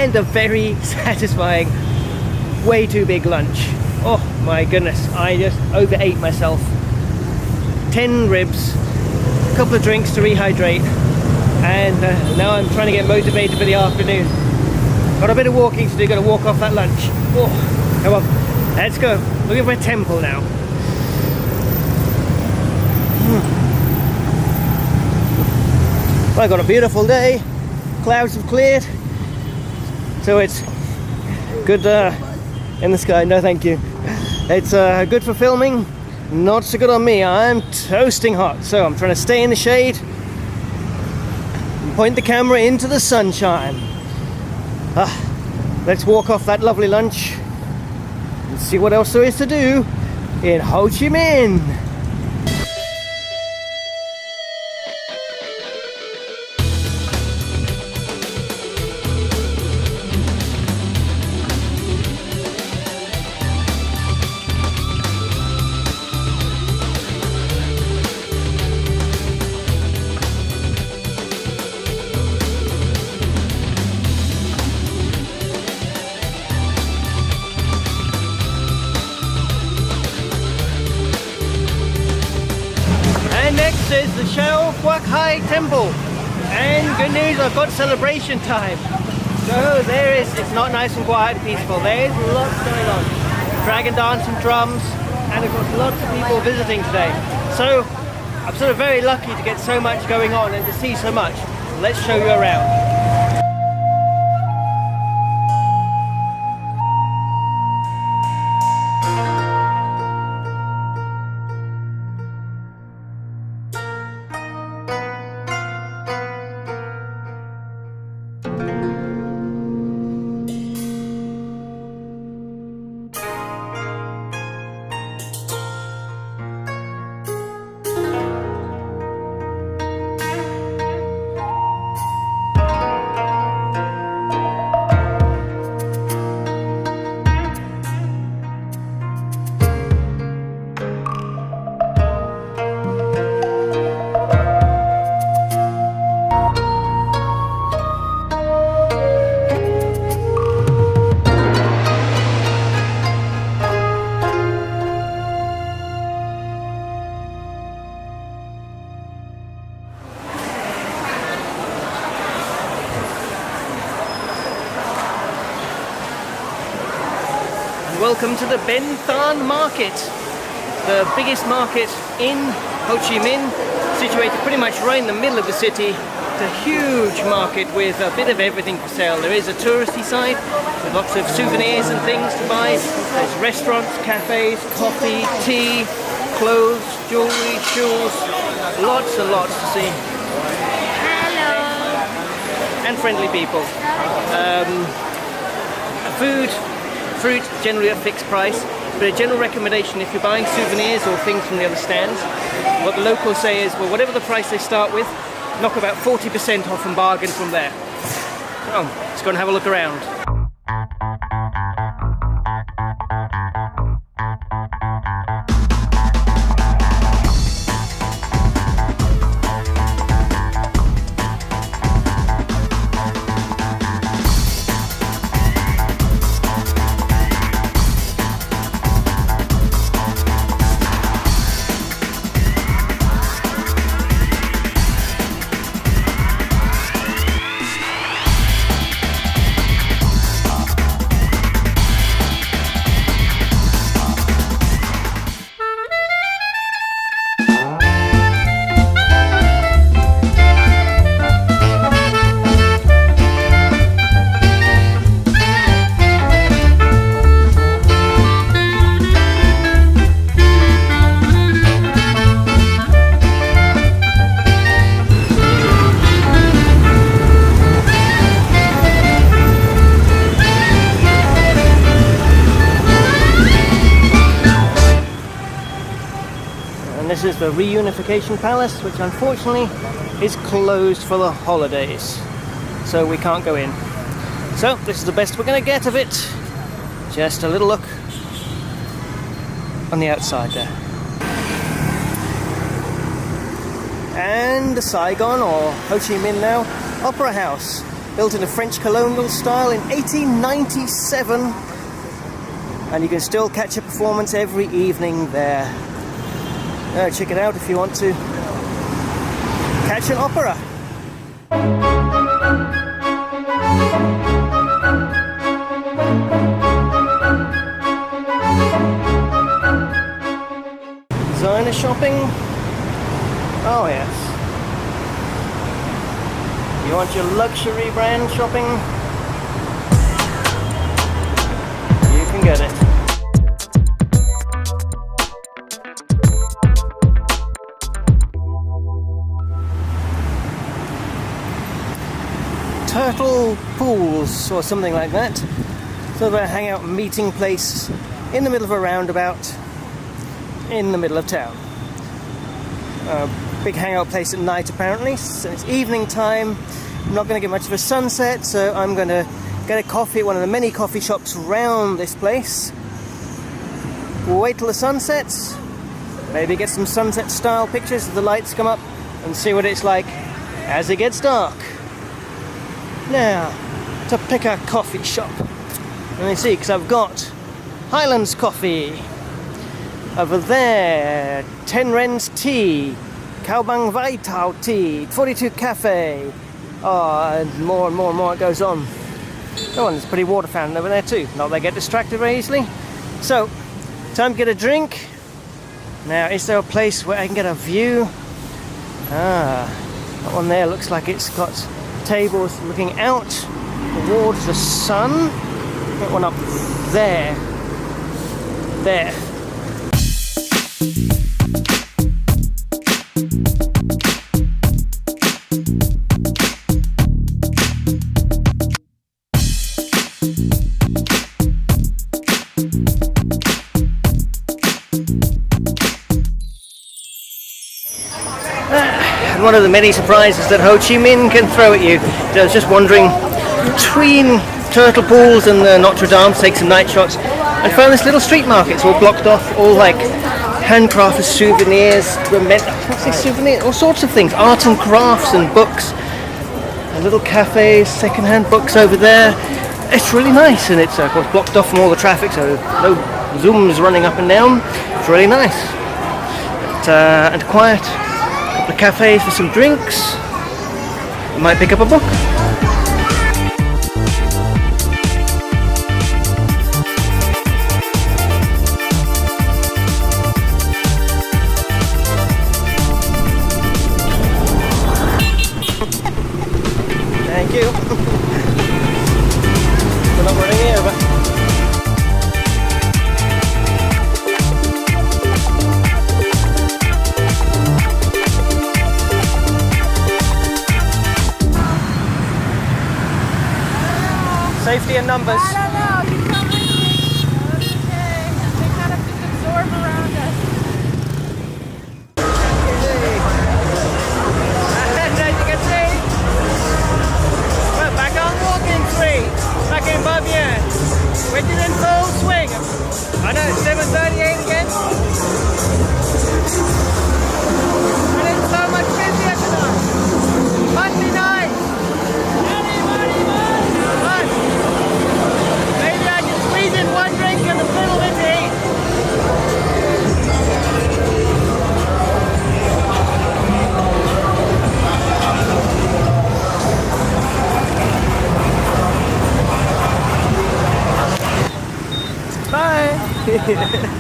and a very satisfying, way too big lunch. Oh my goodness, I just overate myself. 10 ribs, a couple of drinks to rehydrate, and now I'm trying to get motivated for the afternoon. Got a bit of walking to do, got to walk off that lunch. Oh, come on, let's go. Looking for a temple now. Well, I got a beautiful day. Clouds have cleared, so it's good in the sky. No, thank you. It's good for filming. Not so good on me. I'm toasting hot, so I'm trying to stay in the shade and point the camera into the sunshine. Let's walk off that lovely lunch and see what else there is to do in Ho Chi Minh. Next is the Shao Quoc Hai Temple, and good news, I've got celebration time. So there is, it's not nice and quiet and peaceful, there's lots going on. Dragon dancing, drums, and of course lots of people visiting today. So I'm sort of very lucky to get so much going on and to see so much. Let's show you around. Welcome to the Ben Thanh Market, the biggest market in Ho Chi Minh, situated pretty much right in the middle of the city. It's a huge market with a bit of everything for sale. There is a touristy side with lots of souvenirs and things to buy. There's restaurants, cafes, coffee, tea, clothes, jewelry, shoes, lots and lots to see. Hello! And friendly people. Food, fruit generally at a fixed price, but a general recommendation if you're buying souvenirs or things from the other stands, what the locals say is, well, whatever the price they start with, knock about 40% off and bargain from there. So, let's go and have a look around. This is the Reunification Palace, which unfortunately is closed for the holidays, so we can't go in. So this is the best we're going to get of it. Just a little look on the outside there. And the Saigon, or Ho Chi Minh now, Opera House. built in a French colonial style in 1897, and you can still catch a performance every evening there. Check it out if you want to catch an opera. Designer shopping? Oh yes. You want your luxury brand shopping? You can get it. Turtle pools or something like that. So they're a hangout meeting place in the middle of a roundabout in the middle of town. Big hangout place at night apparently. So it's evening time. I'm not going to get much of a sunset, so I'm going to get a coffee at one of the many coffee shops around this place. We'll wait till the sun sets, maybe get some sunset style pictures as the lights come up, and see what it's like as it gets dark. Now, to pick a coffee shop. Let me see, because I've got Highlands Coffee. Over there, 10 Ren's Tea, Kaobang Vai Tao Tea, 42 Cafe. Oh, and more it goes on. Oh, and there's a pretty water fountain over there too. Not that I get distracted very easily. So, time to get a drink. Now, is there a place where I can get a view? Ah, that one there looks like it's got tables looking out towards the sun. That one up there. There. And one of the many surprises that Ho Chi Minh can throw at you. I was just wandering between turtle pools and the Notre Dame to take some night shots, and found this little street market. It's all blocked off, all like handcrafted souvenirs, souvenirs, all sorts of things, art and crafts and books, and little cafes, second-hand books over there. It's really nice, and it's of course blocked off from all the traffic, so no zooms running up and down. It's really nice, and quiet. A couple of cafes for some drinks. You might pick up a book. Thank you. We're not running here, but safety in numbers. I don't know, you come with me. Okay, they kind of just absorb around us. And as you can see, we're back on Walking Street, back in Bamiyan, which is in full swing. I know, it's 7:38 again. And it's so much busier tonight. Monday night. But maybe I can squeeze in one drink and a little bit to eat. Bye!